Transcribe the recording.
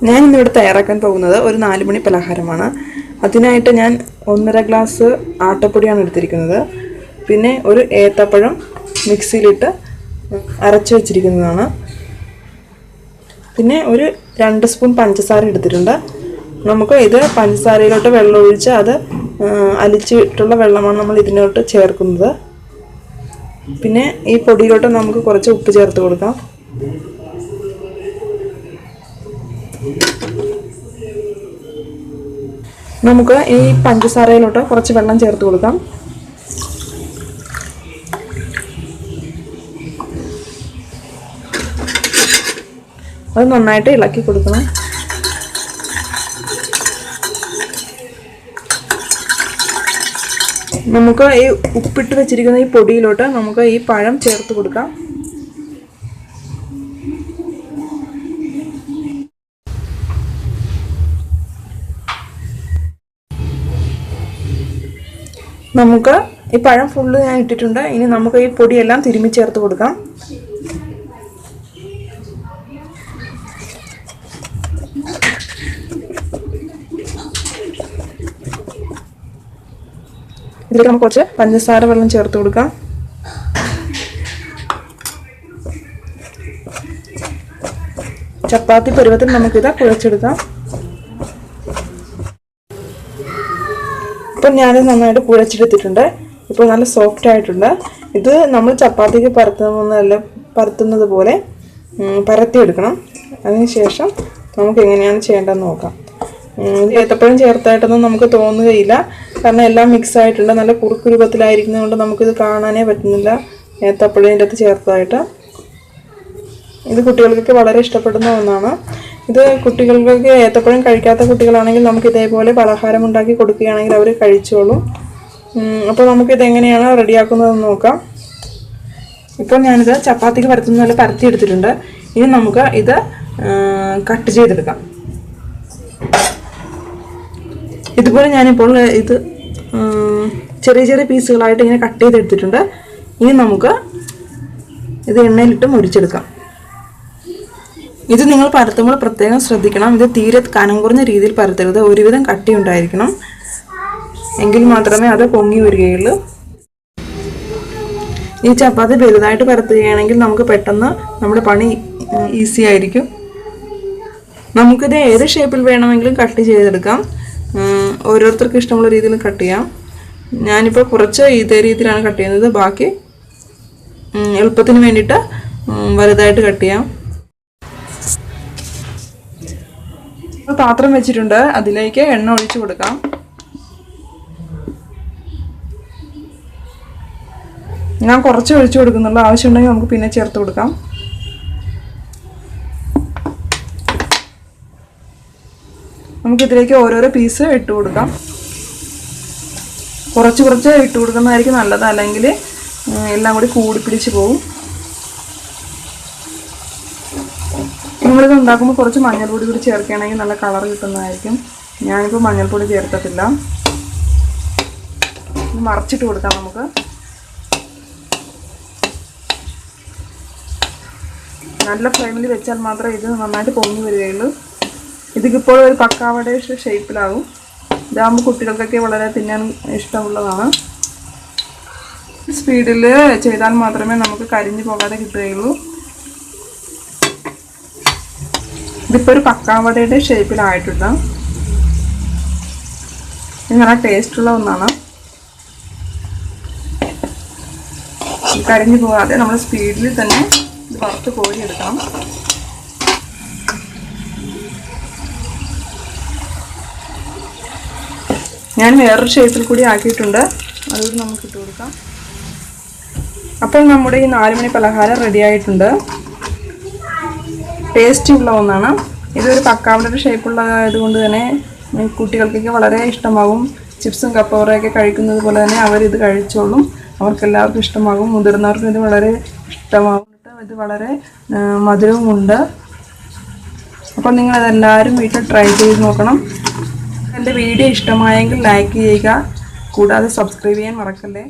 ഞാൻ ഇന്നിവിടെ തയ്യാറാക്കാൻ പോകുന്നത് ഒരു 4 മണി പലഹാരമാണ്. അതിനായിട്ട് ഞാൻ 1.5 ഗ്ലാസ് ആട്ടപ്പൊടിയാണ് എടുത്തിരിക്കുന്നത്. പിന്നെ ഒരു ഏത്തപ്പഴം മിക്സിയിലിട്ട് അരച്ച് വെച്ചിരിക്കുന്നതാണ്. പിന്നെ ഒരു 2 സ്പൂൺ പഞ്ചസാര എടുത്തിട്ടുണ്ട്. നമുക്ക് ഇത് പഞ്ചസാരയിലോട്ട് വെള്ളം ഒഴിച്ച് അത് അലിച്ചിട്ടുള്ള വെള്ളമാണ് നമ്മൾ ഇതിനോട്ട് ചേർക്കുന്നത്. പിന്നെ ഈ പൊടിയിലോട്ട് നമുക്ക് കുറച്ച് ഉപ്പ് ചേർത്ത് കൊടുക്കാം. നമുക്ക് ഈ പഞ്ചസാരയിലോട്ട് കുറച്ച് വെള്ളം ചേർത്ത് കൊടുക്കാം. അത് നന്നായിട്ട് ഇളക്കി കൊടുക്കണം. നമുക്ക് ഈ ഉപ്പിട്ട് വെച്ചിരിക്കുന്ന ഈ പൊടിയിലോട്ട് നമുക്ക് ഈ പഴം ചേർത്ത് കൊടുക്കാം. നമുക്ക് ഈ പഴം ഫുള്ള് ഞാൻ ഇട്ടിട്ടുണ്ട്. ഇനി നമുക്ക് ഈ പൊടിയെല്ലാം തിരുമ്മി ചേർത്ത് കൊടുക്കാം. ഇതിലേക്ക് നമുക്ക് കുറച്ച് പഞ്ചസാര വെള്ളം ചേർത്ത് കൊടുക്കാം. ചപ്പാത്തി പരുവത്തിൽ നമുക്കിത് കുഴച്ചെടുക്കാം. ഇപ്പം ഞാനിത് നന്നായിട്ട് കുഴച്ചെടുത്തിട്ടുണ്ട്. ഇപ്പോൾ നല്ല സോഫ്റ്റ് ആയിട്ടുണ്ട്. ഇത് നമ്മൾ ചപ്പാത്തിക്ക് പരത്തുന്നത് പോലെ പരത്തിയെടുക്കണം. അതിനുശേഷം നമുക്ക് എങ്ങനെയാണ് ചെയ്യേണ്ടതെന്ന് നോക്കാം. ഏത്തപ്പഴം ചേർത്തായിട്ടൊന്നും നമുക്ക് തോന്നുകയില്ല, കാരണം എല്ലാം മിക്സ് ആയിട്ടുണ്ട്. നല്ല കുറുക്ക് രൂപത്തിലായിരിക്കുന്നതുകൊണ്ട് നമുക്കിത് കാണാനേ പറ്റുന്നില്ല ഏത്തപ്പഴം ഇതിൻ്റെ അകത്ത് ചേർത്തതായിട്ട്. ഇത് കുട്ടികൾക്കൊക്കെ വളരെ ഇഷ്ടപ്പെടുന്ന ഒന്നാണ്. ഇത് കുട്ടികൾക്കൊക്കെ ഏത്തപ്പഴം കഴിക്കാത്ത കുട്ടികളാണെങ്കിൽ നമുക്ക് ഇതേപോലെ പലഹാരം ഉണ്ടാക്കി കൊടുക്കുകയാണെങ്കിൽ അവർ കഴിച്ചോളും. അപ്പോൾ നമുക്കിത് എങ്ങനെയാണ് റെഡിയാക്കുന്നതെന്ന് നോക്കാം. ഇപ്പോൾ ഞാനിത് ചപ്പാത്തിക്ക് പരത്തുന്ന പോലെ പരത്തിയെടുത്തിട്ടുണ്ട്. ഇനി നമുക്ക് ഇത് കട്ട് ചെയ്തെടുക്കാം. ഇതുപോലെ ഞാനിപ്പോൾ ഇത് ചെറിയ ചെറിയ പീസുകളായിട്ട് ഇങ്ങനെ കട്ട് ചെയ്തെടുത്തിട്ടുണ്ട്. ഇനി നമുക്ക് ഇത് എണ്ണയിലിട്ട് മുരിച്ചെടുക്കാം. ഇത് നിങ്ങൾ പരത്തുമ്പോൾ പ്രത്യേകം ശ്രദ്ധിക്കണം. ഇത് തീരെ കനം കുറഞ്ഞ രീതിയിൽ പരത്തരുത്. ഒരുവിധം കട്ടി ഉണ്ടായിരിക്കണം, എങ്കിൽ മാത്രമേ അത് പൊങ്ങി വരികയുള്ളൂ. ഈ ചപ്പാത്തി വലുതായിട്ട് പരത്തുകയാണെങ്കിൽ നമുക്ക് പെട്ടെന്ന് നമ്മുടെ പണി ഈസി ആയിരിക്കും. നമുക്കിത് ഏത് ഷേപ്പിൽ വേണമെങ്കിലും കട്ട് ചെയ്തെടുക്കാം. ഓരോരുത്തർക്കും ഇഷ്ടമുള്ള രീതിയിൽ കട്ട് ചെയ്യാം. ഞാനിപ്പോൾ കുറച്ച് ഇതേ രീതിയിലാണ് കട്ട് ചെയ്യുന്നത്. ബാക്കി എളുപ്പത്തിന് വേണ്ടിയിട്ട് വലുതായിട്ട് കട്ട് ചെയ്യാം. പാത്രം വെച്ചിട്ടുണ്ട്. അതിലേക്ക് എണ്ണ ഒഴിച്ചു കൊടുക്കാം. ഞാൻ കുറച്ച് ഒഴിച്ചു കൊടുക്കുന്നുള്ളൂ. ആവശ്യമുണ്ടെങ്കിൽ നമുക്ക് പിന്നെ ചേർത്ത് കൊടുക്കാം. നമുക്കിതിലേക്ക് ഓരോരോ പീസ് ഇട്ട് കൊടുക്കാം. കുറച്ച് കുറച്ച് ഇട്ട് കൊടുക്കുന്നതായിരിക്കും നല്ലത്, അല്ലെങ്കിൽ എല്ലാം കൂടി കൂടി പിടിച്ച് പോകും. നമ്മളിത് ഉണ്ടാക്കുമ്പോൾ കുറച്ച് മഞ്ഞൾപ്പൊടി കൂടി ചേർക്കുകയാണെങ്കിൽ നല്ല കളർ കിട്ടുന്നതായിരിക്കും. ഞാനിപ്പോൾ മഞ്ഞൾപ്പൊടി ചേർത്തിട്ടില്ല. മറച്ചിട്ട് കൊടുക്കാം. നമുക്ക് നല്ല ഫ്ലെയിമിൽ വെച്ചാൽ മാത്രമേ ഇത് നന്നായിട്ട് പൊങ്ങി വരികയുള്ളൂ. ഇതിപ്പോൾ ഒരു പക്കാവട ഷേപ്പിലാകും. ഇതാകുമ്പോൾ കുട്ടികൾക്കൊക്കെ വളരെ തിന്നാൻ ഇഷ്ടമുള്ളതാണ്. സ്പീഡിൽ ചെയ്താൽ മാത്രമേ നമുക്ക് കരിഞ്ഞു പോകാതെ കിട്ടുകയുള്ളൂ. ഇതിപ്പോൾ ഒരു പക്കാവടയുടെ ഷേപ്പിലായിട്ടുണ്ട്. ഇത് നല്ല ടേസ്റ്റുള്ള ഒന്നാണ്. കരിഞ്ഞു പോകാതെ നമ്മൾ സ്പീഡിൽ തന്നെ ഇത് വറുത്ത് കോരിയെടുക്കണം. ഞാൻ വേറൊരു ഷേപ്പിൽ കൂടി ആക്കിയിട്ടുണ്ട്. അതുകൊണ്ട് നമുക്ക് ഇട്ട് കൊടുക്കാം. അപ്പോൾ നമ്മുടെ ഈ 4 മണി പലഹാരം റെഡി ആയിട്ടുണ്ട്. ടേസ്റ്റി ഉള്ള ഒന്നാണ്. ഇതൊരു പക്കാവടയുടെ ഷേപ്പുള്ള ആയതുകൊണ്ട് തന്നെ കുട്ടികൾക്കൊക്കെ വളരെ ഇഷ്ടമാകും. ചിപ്സും കപ്പവറയൊക്കെ കഴിക്കുന്നത് പോലെ തന്നെ അവരിത് കഴിച്ചോളും. അവർക്കെല്ലാവർക്കും ഇഷ്ടമാകും. മുതിർന്നവർക്കും ഇത് വളരെ ഇഷ്ടമാകും. ഇത് വളരെ മധുരവുമുണ്ട്. അപ്പോൾ നിങ്ങളതെല്ലാവരും വീട്ടിൽ ട്രൈ ചെയ്ത് നോക്കണം. എൻ്റെ വീഡിയോ ഇഷ്ടമായെങ്കിൽ ലൈക്ക് ചെയ്യുക. കൂടാതെ സബ്സ്ക്രൈബ് ചെയ്യാൻ മറക്കല്ലേ.